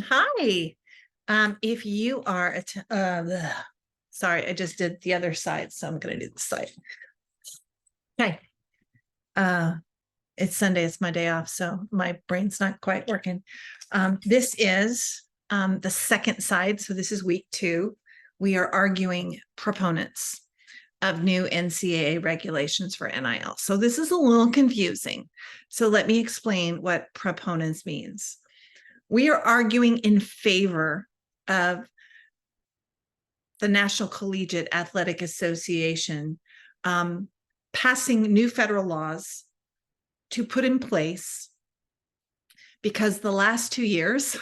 Hi. If you are, sorry, I just did the other side, so I'm going to do the side. Okay. It's Sunday, it's my day off, so my brain's not quite working. This is the second side, so this is week 2. We are arguing proponents of new NCAA regulations for NIL. So this is a little confusing. So let me explain what proponents means. We are arguing in favor of the National Collegiate Athletic Association passing new federal laws to put in place, because the last 2 years,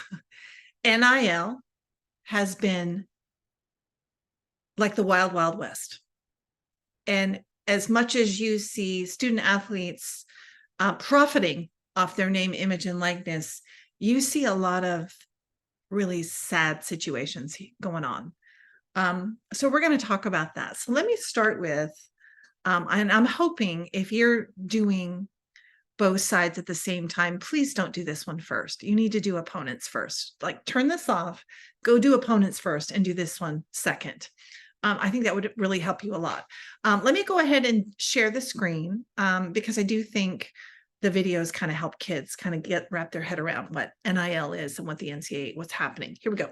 NIL has been like the wild, wild west. And as much as you see student athletes profiting off their name, image, and likeness, you see a lot of really sad situations going on. So we're going to talk about that. So let me start with, and I'm hoping if you're doing both sides at the same time, please don't do this one first. You need to do opponents first. Like, turn this off, go do opponents first, and do this one second. I think that would really help you a lot. Let me go ahead and share the screen because I do think the videos kind of help kids kind of wrap their head around what NIL is and what the NCAA, what's happening. Here we go.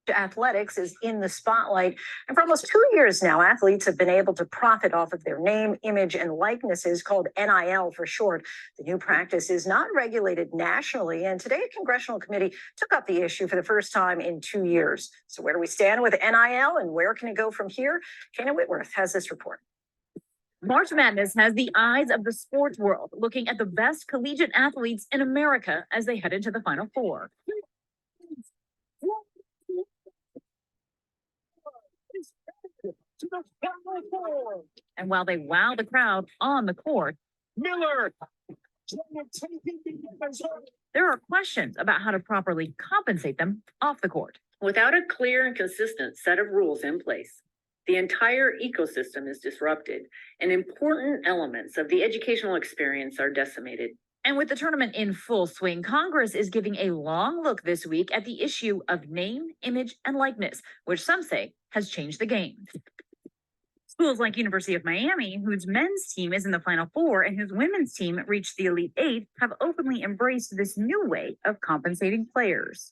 Athletics is in the spotlight, and for almost 2 years now, athletes have been able to profit off of their name, image, and likenesses, called NIL for short. The new practice is not regulated nationally, and today a congressional committee took up the issue for the first time in 2 years. So where do we stand with NIL, and where can it go from here? Kana Whitworth has this report. March Madness has the eyes of the sports world looking at the best collegiate athletes in America as they head into the Final Four. And while they wow the crowd on the court, Miller, there are questions about how to properly compensate them off the court. Without a clear and consistent set of rules in place, the entire ecosystem is disrupted, and important elements of the educational experience are decimated. And with the tournament in full swing, Congress is giving a long look this week at the issue of name, image, and likeness, which some say has changed the game. Schools like University of Miami, whose men's team is in the Final Four and whose women's team reached the Elite Eight, have openly embraced this new way of compensating players.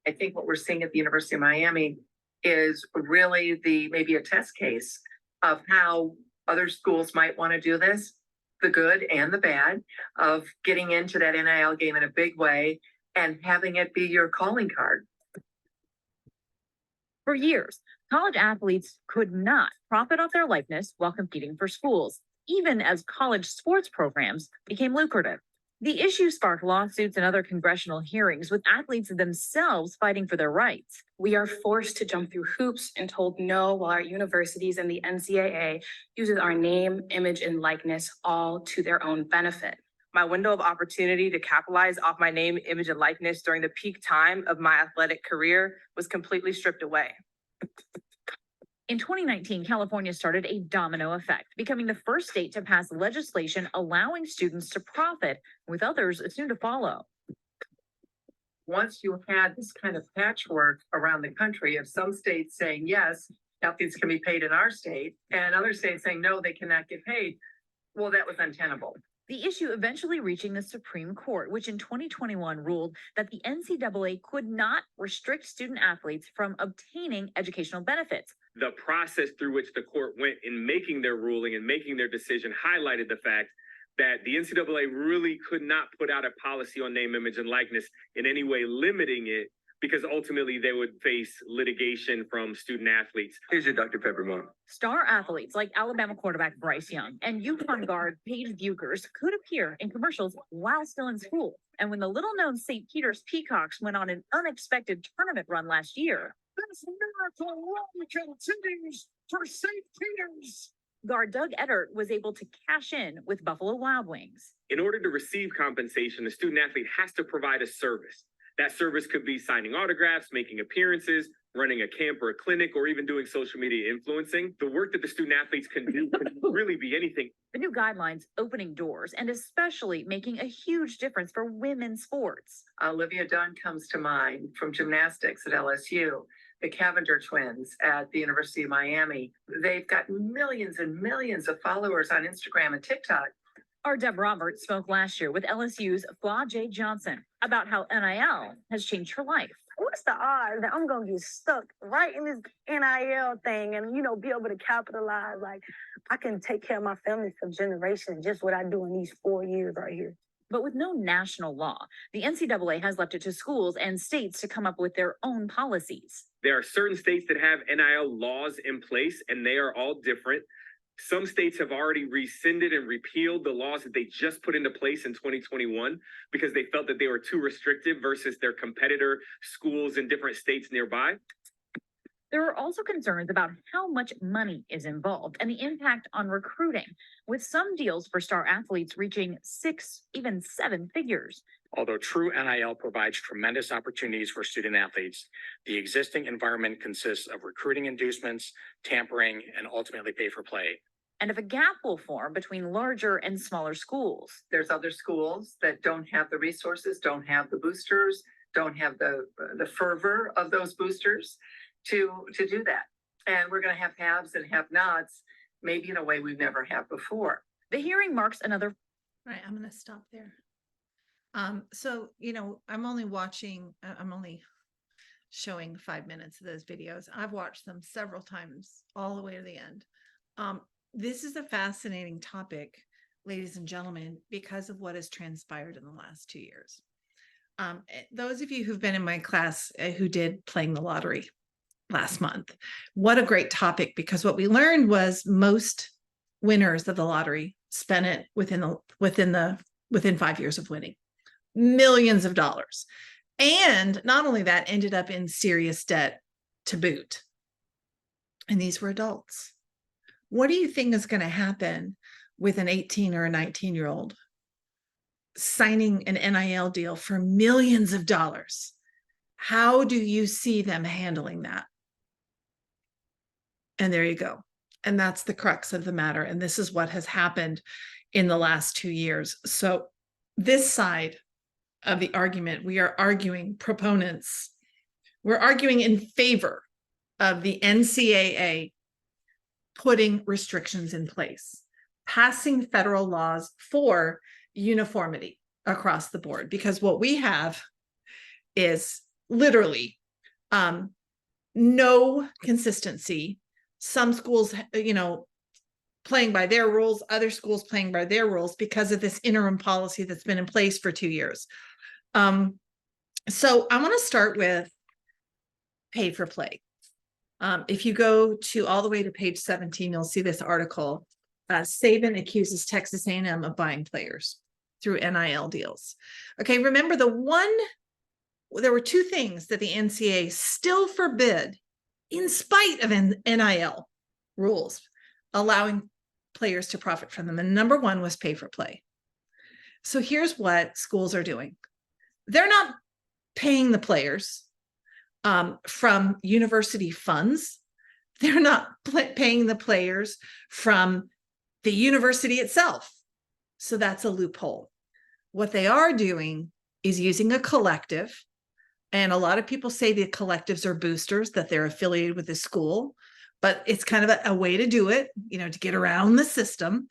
I think what we're seeing at the University of Miami is really maybe a test case of how other schools might want to do this, the good and the bad, of getting into that NIL game in a big way and having it be your calling card. For years, college athletes could not profit off their likeness while competing for schools, even as college sports programs became lucrative. The issue sparked lawsuits and other congressional hearings, with athletes themselves fighting for their rights. We are forced to jump through hoops and told no, while our universities and the NCAA uses our name, image, and likeness all to their own benefit. My window of opportunity to capitalize off my name, image, and likeness during the peak time of my athletic career was completely stripped away. In 2019, California started a domino effect, becoming the first state to pass legislation allowing students to profit, with others soon to follow. Once you had this kind of patchwork around the country of some states saying, yes, athletes can be paid in our state, and other states saying, no, they cannot get paid, well, that was untenable. The issue eventually reaching the Supreme Court, which in 2021 ruled that the NCAA could not restrict student athletes from obtaining educational benefits. The process through which the court went in making their ruling and making their decision highlighted the fact that the NCAA really could not put out a policy on name, image, and likeness in any way limiting it, because ultimately they would face litigation from student athletes. Here's your Dr. Pepper mom. Star athletes like Alabama quarterback Bryce Young and UConn guard Paige Buchers could appear in commercials while still in school. And when the little-known St. Peter's Peacocks went on an unexpected tournament run last year, this miracle run continues for St. Peter's. Guard Doug Eddert was able to cash in with Buffalo Wild Wings. In order to receive compensation, the student athlete has to provide a service. That service could be signing autographs, making appearances, running a camp or a clinic, or even doing social media influencing. The work that the student athletes can do can really be anything. The new guidelines opening doors and especially making a huge difference for women's sports. Olivia Dunn comes to mind from gymnastics at LSU, the Cavender twins at the University of Miami. They've got millions and millions of followers on Instagram and TikTok. Our Deb Roberts spoke last year with LSU's Fla J. Johnson about how NIL has changed her life. What's the odds that I'm gonna get stuck right in this NIL thing and, be able to capitalize? Like, I can take care of my family for generations, just what I do in these 4 years right here. But with no national law, the NCAA has left it to schools and states to come up with their own policies. There are certain states that have NIL laws in place, and they are all different. Some states have already rescinded and repealed the laws that they just put into place in 2021 because they felt that they were too restrictive versus their competitor schools in different states nearby. There are also concerns about how much money is involved and the impact on recruiting, with some deals for star athletes reaching 6, even 7 figures. Although true NIL provides tremendous opportunities for student athletes, the existing environment consists of recruiting inducements, tampering, and ultimately pay for play. And if a gap will form between larger and smaller schools. There's other schools that don't have the resources, don't have the boosters, don't have the fervor of those boosters to do that. And we're going to have haves and have-nots, maybe in a way we've never had before. The hearing marks another. All right, I'm going to stop there. So, I'm only showing 5 minutes of those videos. I've watched them several times all the way to the end. This is a fascinating topic, ladies and gentlemen, because of what has transpired in the last 2 years. Those of you who've been in my class who did Playing the Lottery last month, what a great topic, because what we learned was most winners of the lottery spent it within 5 years of winning. Millions of dollars. And not only that, ended up in serious debt to boot. And these were adults. What do you think is going to happen with an 18 or a 19-year-old signing an NIL deal for millions of dollars? How do you see them handling that? And there you go. And that's the crux of the matter. And this is what has happened in the last 2 years. So this side of the argument, we are arguing proponents. We're arguing in favor of the NCAA putting restrictions in place, passing federal laws for uniformity across the board, because what we have is literally no consistency. Some schools, playing by their rules, other schools playing by their rules because of this interim policy that's been in place for 2 years. So I want to start with pay for play. If you go to all the way to page 17, you'll see this article. Saban accuses Texas A&M of buying players through NIL deals. Okay, remember there were 2 things that the NCAA still forbid in spite of NIL rules, allowing players to profit from them. And number 1 was pay for play. So here's what schools are doing. They're not paying the players from university funds. They're not paying the players from the university itself. So that's a loophole. What they are doing is using a collective. And a lot of people say the collectives are boosters, that they're affiliated with the school, but it's kind of a way to do it, to get around the system.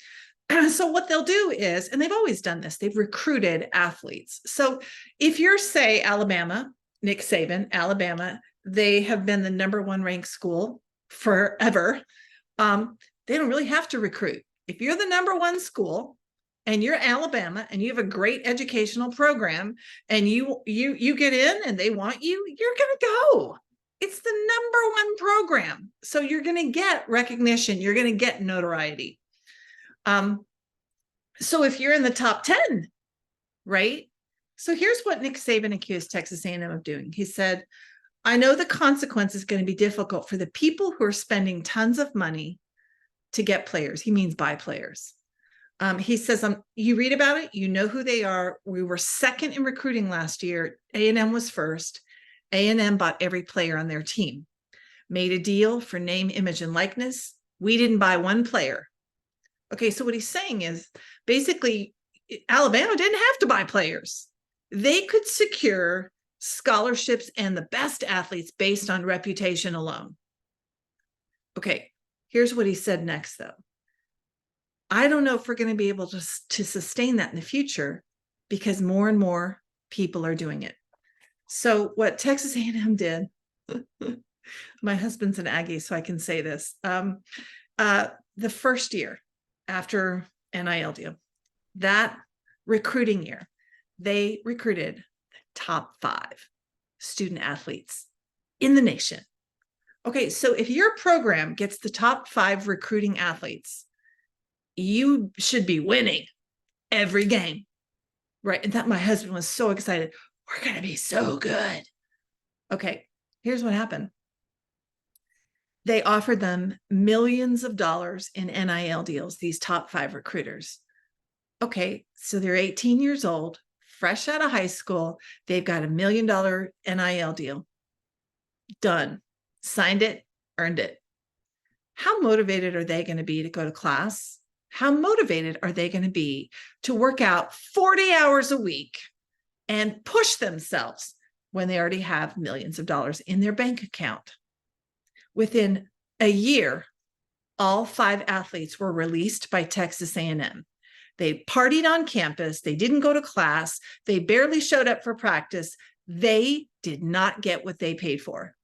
So what they'll do is, and they've always done this, they've recruited athletes. So if you're, say, Alabama, Nick Saban, Alabama, they have been the #1 ranked school forever. They don't really have to recruit. If you're the #1 school and you're Alabama and you have a great educational program and you get in and they want you, you're going to go. It's the #1 program. So you're going to get recognition. You're going to get notoriety. So if you're in the top 10, right? So here's what Nick Saban accused Texas A&M of doing. He said, I know the consequence is going to be difficult for the people who are spending tons of money to get players. He means buy players. He says, you read about it, you know who they are. We were second in recruiting last year. A&M was first. A&M bought every player on their team. made a deal for name, image, and likeness. We didn't buy one player. Okay, so what he's saying is basically Alabama didn't have to buy players. They could secure scholarships and the best athletes based on reputation alone. Okay, here's what he said next, though. I don't know if we're going to be able to sustain that in the future because more and more people are doing it. So what Texas A&M did, my husband's an Aggie, so I can say this. The first year after NIL deal, that recruiting year, they recruited the top 5 student athletes in the nation. Okay, so if your program gets the top 5 recruiting athletes, you should be winning every game, right? And that my husband was so excited. We're going to be so good. Okay, here's what happened. They offered them millions of dollars in NIL deals, these top 5 recruiters. Okay, so they're 18 years old, fresh out of high school. They've got $1 million NIL deal. Done. Signed it, earned it. How motivated are they going to be to go to class? How motivated are they going to be to work out 40 hours a week and push themselves when they already have millions of dollars in their bank account? Within a year, all 5 athletes were released by Texas A&M. They partied on campus. They didn't go to class. They barely showed up for practice. They did not get what they paid for.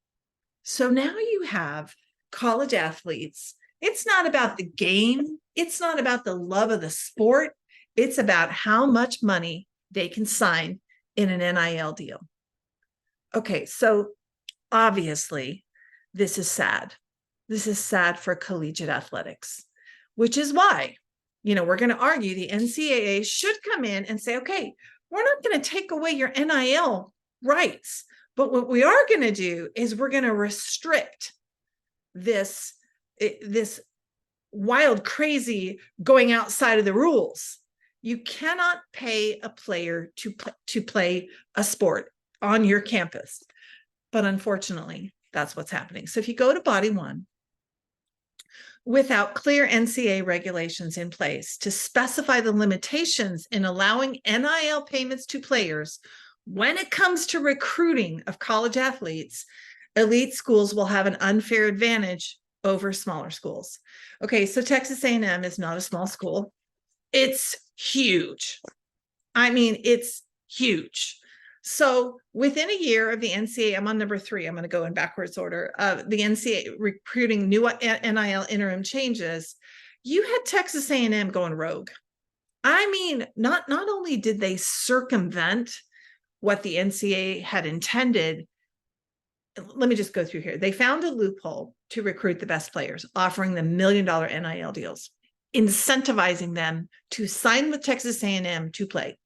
So now you have college athletes. It's not about the game. It's not about the love of the sport. It's about how much money they can sign in an NIL deal. Okay, so obviously, this is sad. This is sad for collegiate athletics, which is why, we're going to argue the NCAA should come in and say, okay, we're not going to take away your NIL rights, but what we are going to do is we're going to restrict this wild, crazy going outside of the rules. You cannot pay a player to play a sport on your campus. But unfortunately, that's what's happening. So if you go to Body 1, without clear NCAA regulations in place to specify the limitations in allowing NIL payments to players, when it comes to recruiting of college athletes, elite schools will have an unfair advantage over smaller schools. Okay, so Texas A&M is not a small school. It's huge. I mean, it's huge. So within a year of the NCAA, I'm on number 3, I'm going to go in backwards order, the NCAA recruiting new NIL interim changes, you had Texas A&M going rogue. I mean, not only did they circumvent what the NCAA had intended, let me just go through here. They found a loophole to recruit the best players, offering them $1 million NIL deals, incentivizing them to sign with Texas A&M to play.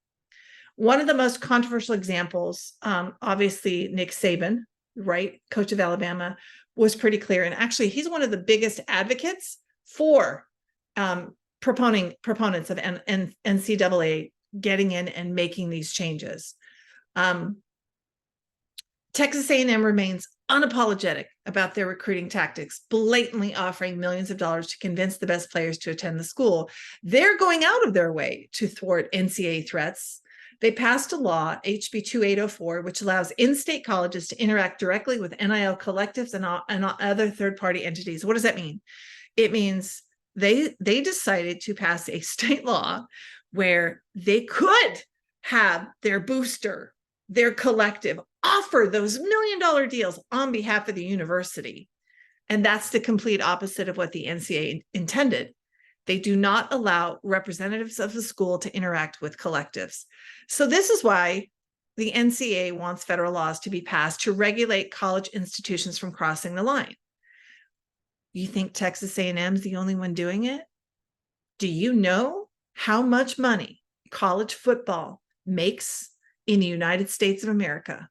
One of the most controversial examples, obviously Nick Saban, right, coach of Alabama, was pretty clear. And actually, he's one of the biggest advocates for proponents of NCAA getting in and making these changes. Texas A&M remains unapologetic about their recruiting tactics, blatantly offering millions of dollars to convince the best players to attend the school. They're going out of their way to thwart NCAA threats. They passed a law, HB 2804, which allows in-state colleges to interact directly with NIL collectives and other third-party entities. What does that mean? It means they decided to pass a state law where they could have their booster, their collective, offer those $1 million deals on behalf of the university. And that's the complete opposite of what the NCAA intended. They do not allow representatives of the school to interact with collectives. So this is why the NCAA wants federal laws to be passed to regulate college institutions from crossing the line. You think Texas A&M is the only one doing it? Do you know how much money college football makes in the United States of America?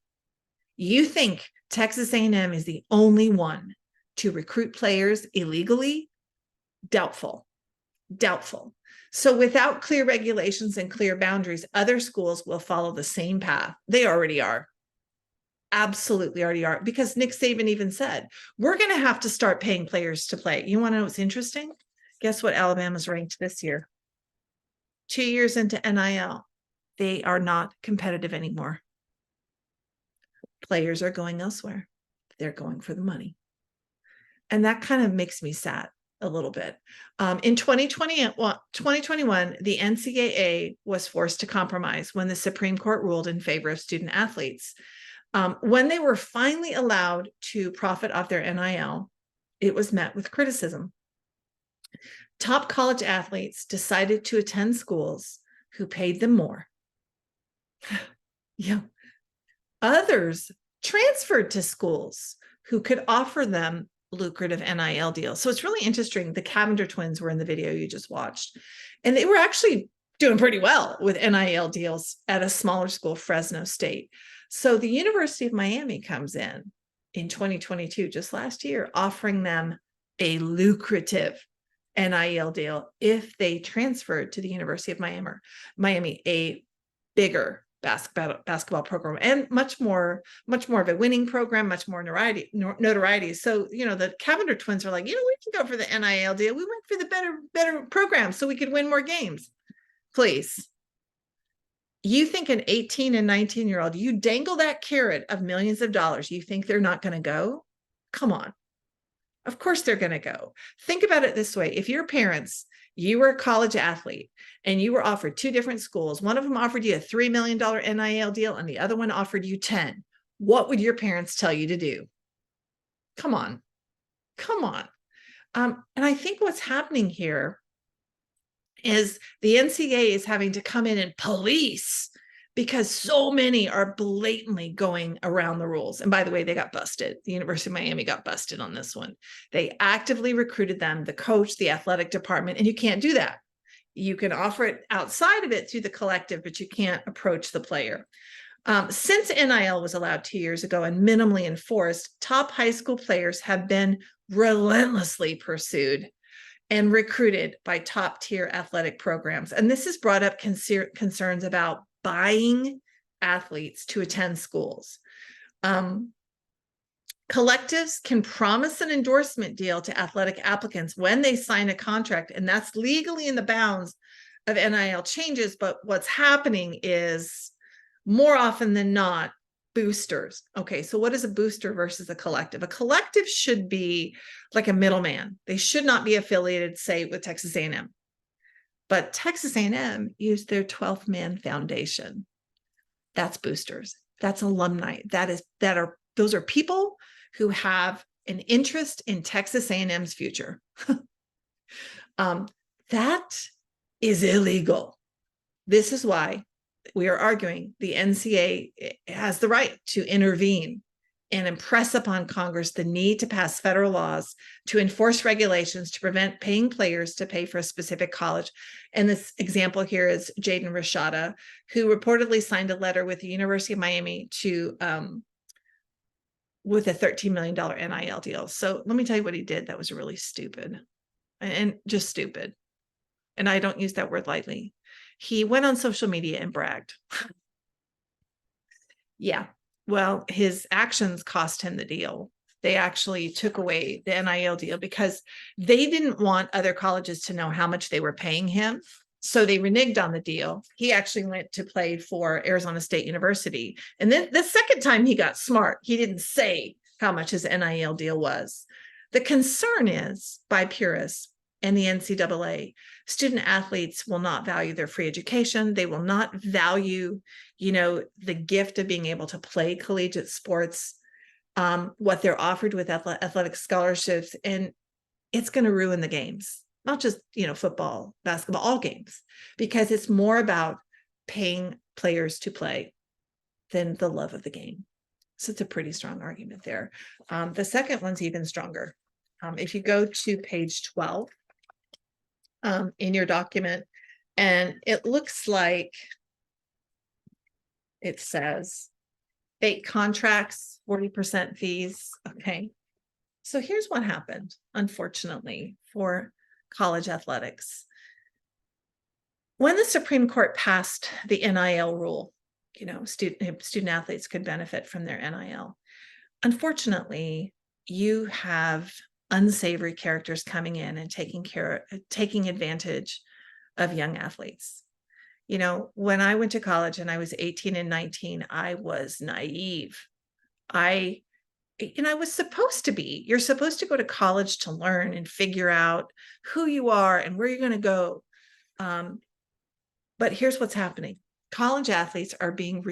You think Texas A&M is the only one to recruit players illegally? Doubtful. So without clear regulations and clear boundaries, other schools will follow the same path. They already are. absolutely already are, because Nick Saban even said, we're going to have to start paying players to play. You want to know what's interesting? Guess what Alabama's ranked this year? 2 years into NIL, they are not competitive anymore. Players are going elsewhere. They're going for the money. And that kind of makes me sad a little bit. In 2021, the NCAA was forced to compromise when the Supreme Court ruled in favor of student athletes. When they were finally allowed to profit off their NIL, it was met with criticism. Top college athletes decided to attend schools who paid them more. Yeah. Others transferred to schools who could offer them lucrative NIL deals. So it's really interesting. The Cavender twins were in the video you just watched, and they were actually doing pretty well with NIL deals at a smaller school, Fresno State. So the University of Miami comes in 2022, just last year, offering them a lucrative NIL deal if they transferred to the University of Miami, a bigger basketball program, and much more of a winning program, much more notoriety. So, the Cavender twins are like, we can go for the NIL deal. We went for the better program so we could win more games. Please. You think an 18 and 19-year-old, you dangle that carrot of millions of dollars, you think they're not going to go? Come on. Of course they're going to go. Think about it this way. If your parents, you were a college athlete and you were offered 2 different schools, one of them offered you a $3 million NIL deal and the other one offered you 10, what would your parents tell you to do? Come on. And I think what's happening here is the NCAA is having to come in and police, because so many are blatantly going around the rules. And by the way, they got busted. The University of Miami got busted on this one. They actively recruited them, the coach, the athletic department, and you can't do that. You can offer it outside of it through the collective, but you can't approach the player. Since NIL was allowed 2 years ago and minimally enforced, top high school players have been relentlessly pursued and recruited by top tier athletic programs. And this has brought up concerns about buying athletes to attend schools. Collectives can promise an endorsement deal to athletic applicants when they sign a contract, and that's legally in the bounds of NIL changes. But what's happening is, more often than not, boosters. Okay, so what is a booster versus a collective? A collective should be like a middleman. They should not be affiliated, say, with Texas A&M. But Texas A&M used their 12th man foundation. That's boosters. That's alumni. Those are people who have an interest in Texas A&M's future. That is illegal. This is why we are arguing the NCAA has the right to intervene and impress upon Congress the need to pass federal laws to enforce regulations to prevent paying players to pay for a specific college. And this example here is Jaden Rashada, who reportedly signed a letter with the University of Miami with a $13 million NIL deal. So let me tell you what he did. That was really stupid and just stupid. And I don't use that word lightly. He went on social media and bragged. Yeah. Well, his actions cost him the deal. They actually took away the NIL deal because they didn't want other colleges to know how much they were paying him. So they reneged on the deal. He actually went to play for Arizona State University. And then the second time he got smart, he didn't say how much his NIL deal was. The concern is, by purists and the NCAA, student athletes will not value their free education. They will not value, the gift of being able to play collegiate sports, what they're offered with athletic scholarships, and it's going to ruin the games, not just, football, basketball, all games, because it's more about paying players to play than the love of the game. So it's a pretty strong argument there. The second one's even stronger. If you go to page 12 in your document, and it looks like it says fake contracts, 40% fees. Okay. So here's what happened, unfortunately, for college athletics. When the Supreme Court passed the NIL rule student athletes could benefit from their NIL. Unfortunately, you have unsavory characters coming in and taking advantage of young athletes. When I went to college and I was 18 and 19, I was naive. I was supposed to be. You're supposed to go to college to learn and figure out who you are and where you're going to go. But here's what's happening. College athletes are being,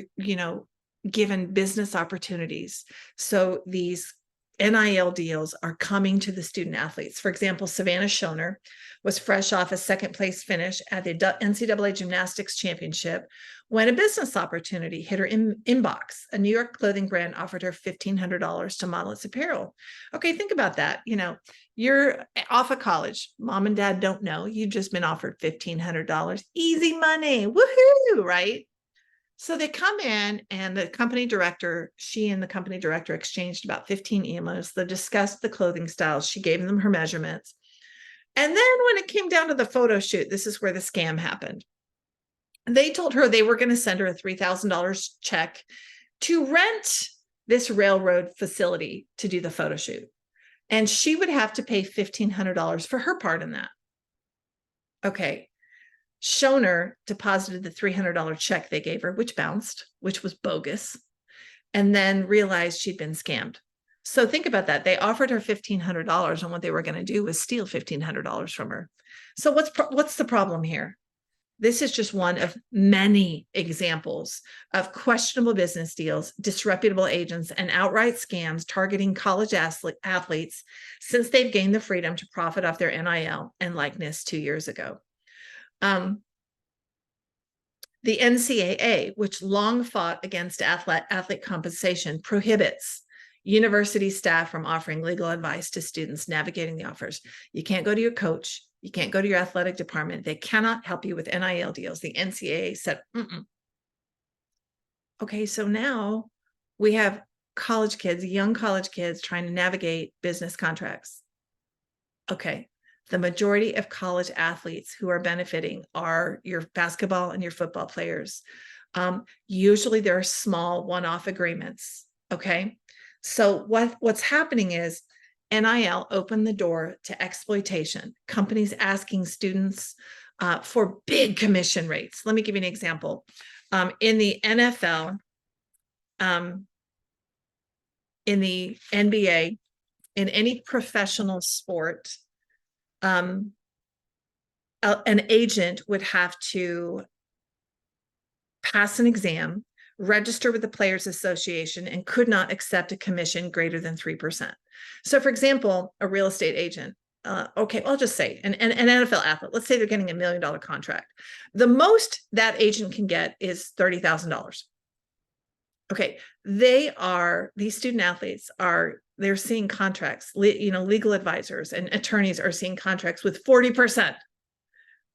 given business opportunities. So these NIL deals are coming to the student athletes. For example, Savannah Schoner was fresh off a second place finish at the NCAA Gymnastics Championship when a business opportunity hit her inbox. A New York clothing brand offered her $1,500 to model its apparel. Okay, think about that. You're off of college. Mom and dad don't know. You've just been offered $1,500. Easy money. Woohoo, right? So they come in and the company director, she and the company director exchanged about 15 emails. They discussed the clothing styles. She gave them her measurements. And then when it came down to the photo shoot, this is where the scam happened. They told her they were going to send her a $3,000 check to rent this railroad facility to do the photo shoot. And she would have to pay $1,500 for her part in that. Okay. Schoner deposited the $300 check they gave her, which bounced, which was bogus, and then realized she'd been scammed. So think about that. They offered her $1,500, and what they were going to do was steal $1,500 from her. So what's the problem here? This is just one of many examples of questionable business deals, disreputable agents, and outright scams targeting college athletes since they've gained the freedom to profit off their NIL and likeness 2 years ago. The NCAA, which long fought against athlete compensation, prohibits university staff from offering legal advice to students navigating the offers. You can't go to your coach. You can't go to your athletic department. They cannot help you with NIL deals. The NCAA said, Okay, so now we have college kids, young college kids trying to navigate business contracts. Okay. The majority of college athletes who are benefiting are your basketball and your football players. Usually there are small one-off agreements. Okay. So what's happening is NIL opened the door to exploitation. Companies asking students for big commission rates. Let me give you an example. In the NFL, in the NBA, in any professional sport, an agent would have to pass an exam, register with the Players Association, and could not accept a commission greater than 3%. So, for example, a real estate agent, I'll just say an NFL athlete, let's say they're getting $1 million contract. The most that agent can get is $30,000. Okay, these student athletes they're seeing contracts, legal advisors and attorneys are seeing contracts with 40%.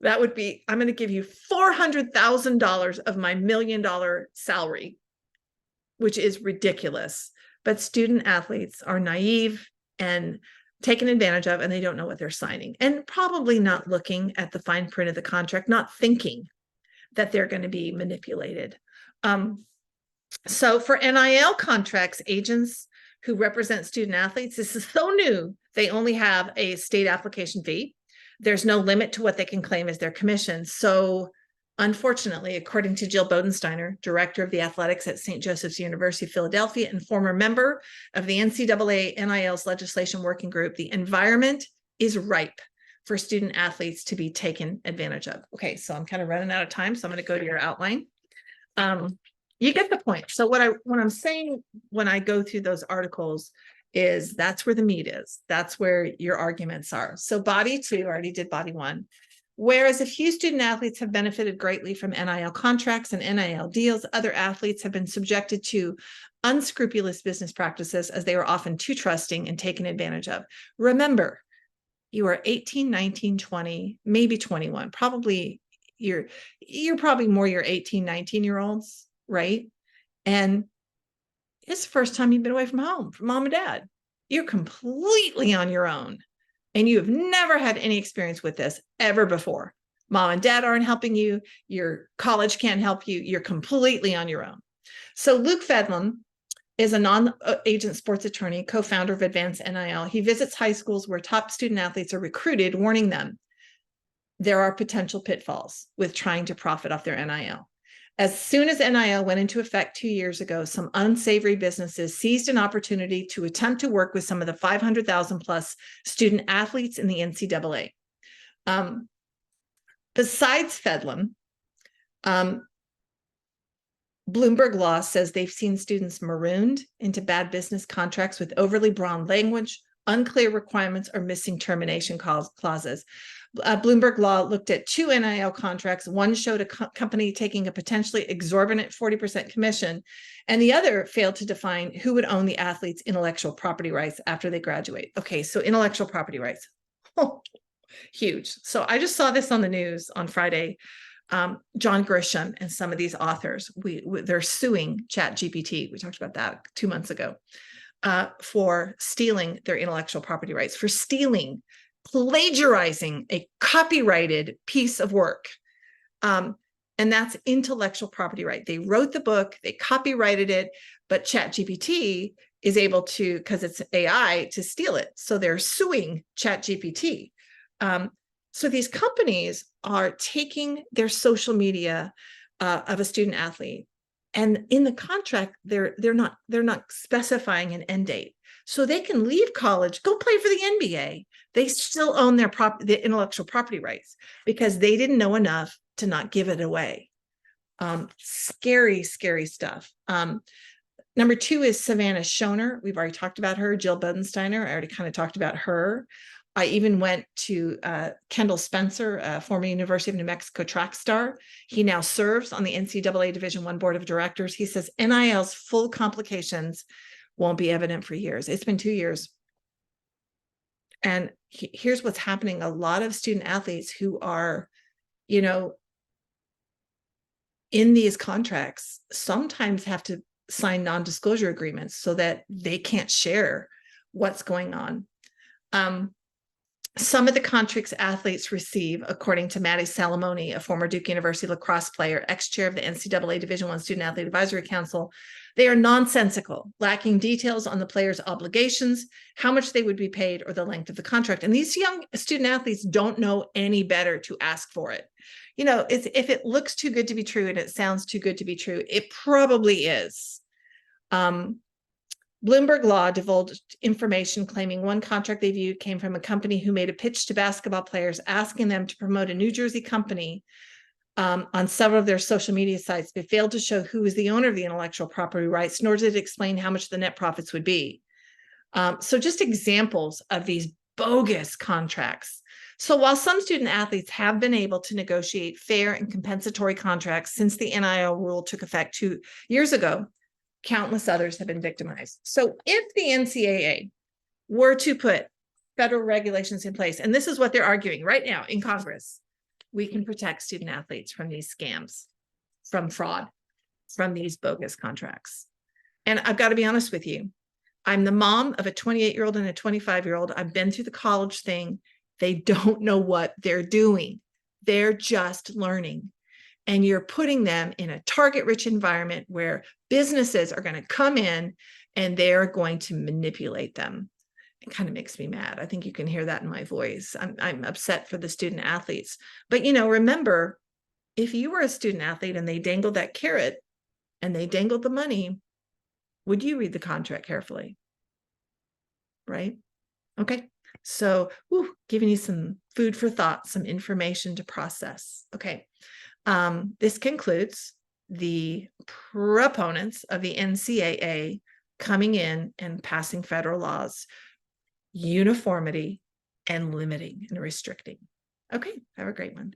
That would be, I'm going to give you $400,000 of my $1 million salary, which is ridiculous. But student athletes are naive and taken advantage of, and they don't know what they're signing, and probably not looking at the fine print of the contract, not thinking that they're going to be manipulated. So for NIL contracts, agents who represent student athletes, this is so new, they only have a state application fee. There's no limit to what they can claim as their commission. So unfortunately, according to Jill Bodensteiner, director of the athletics at St. Joseph's University, Philadelphia, and former member of the NCAA NIL's legislation working group, the environment is ripe for student athletes to be taken advantage of. Okay, so I'm kind of running out of time, so I'm going to go to your outline. You get the point. So what I'm saying when I go through those articles is that's where the meat is. That's where your arguments are. So body 2, I already did body 1. Whereas a few student athletes have benefited greatly from NIL contracts and NIL deals, other athletes have been subjected to unscrupulous business practices as they were often too trusting and taken advantage of. Remember, you are 18, 19, 20, maybe 21. Probably you're probably more your 18, 19-year-olds, right? And it's the first time you've been away from home, from mom and dad. You're completely on your own. And you have never had any experience with this ever before. Mom and dad aren't helping you. Your college can't help you. You're completely on your own. So Luke Fedlin is a non-agent sports attorney, co-founder of Advanced NIL. He visits high schools where top student athletes are recruited, warning them there are potential pitfalls with trying to profit off their NIL. As soon as NIL went into effect 2 years ago, some unsavory businesses seized an opportunity to attempt to work with some of the 500,000 plus student athletes in the NCAA. Besides Fedlin, Bloomberg Law says they've seen students marooned into bad business contracts with overly broad language, unclear requirements, or missing termination clauses. Bloomberg Law looked at 2 NIL contracts. One showed a company taking a potentially exorbitant 40% commission, and the other failed to define who would own the athlete's intellectual property rights after they graduate. Okay, so intellectual property rights. Oh, huge. So I just saw this on the news on Friday. John Grisham and some of these authors, they're suing ChatGPT. We talked about that 2 months ago for stealing their intellectual property rights, for plagiarizing a copyrighted piece of work. And that's intellectual property right. They wrote the book, they copyrighted it, but ChatGPT is able to, because it's AI, to steal it. So they're suing ChatGPT. So these companies are taking their social media of a student athlete, and in the contract, they're not specifying an end date. So they can leave college, go play for the NBA. They still own the intellectual property rights because they didn't know enough to not give it away. Scary, scary stuff. Number 2 is Savannah Schoner. We've already talked about her. Jill Bodensteiner, I already kind of talked about her. I even went to Kendall Spencer, former University of New Mexico track star. He now serves on the NCAA Division I Board of Directors. He says NIL's full complications won't be evident for years. It's been 2 years. And here's what's happening. A lot of student athletes who are, in these contracts sometimes have to sign non-disclosure agreements so that they can't share what's going on. Some of the contracts athletes receive, according to Maddie Salamone, a former Duke University lacrosse player, ex-chair of the NCAA Division I Student Athlete Advisory Council, they are nonsensical, lacking details on the player's obligations, how much they would be paid, or the length of the contract. And these young student athletes don't know any better to ask for it. If it looks too good to be true and it sounds too good to be true, it probably is. Bloomberg Law divulged information claiming one contract they viewed came from a company who made a pitch to basketball players asking them to promote a New Jersey company on several of their social media sites, but failed to show who was the owner of the intellectual property rights, nor did it explain how much the net profits would be. So just examples of these bogus contracts. So while some student athletes have been able to negotiate fair and compensatory contracts since the NIL rule took effect 2 years ago, countless others have been victimized. So if the NCAA were to put federal regulations in place, and this is what they're arguing right now in Congress, we can protect student athletes from these scams, from fraud, from these bogus contracts. And I've got to be honest with you. I'm the mom of a 28-year-old and a 25-year-old. I've been through the college thing. They don't know what they're doing. They're just learning. And you're putting them in a target-rich environment where businesses are going to come in and they're going to manipulate them. It kind of makes me mad. I think you can hear that in my voice. I'm upset for the student athletes. But, remember, if you were a student athlete and they dangled that carrot and they dangled the money, would you read the contract carefully? Right? Okay. So, giving you some food for thought, some information to process. Okay. This concludes the proponents of the NCAA coming in and passing federal laws, uniformity and limiting and restricting. Okay, have a great one.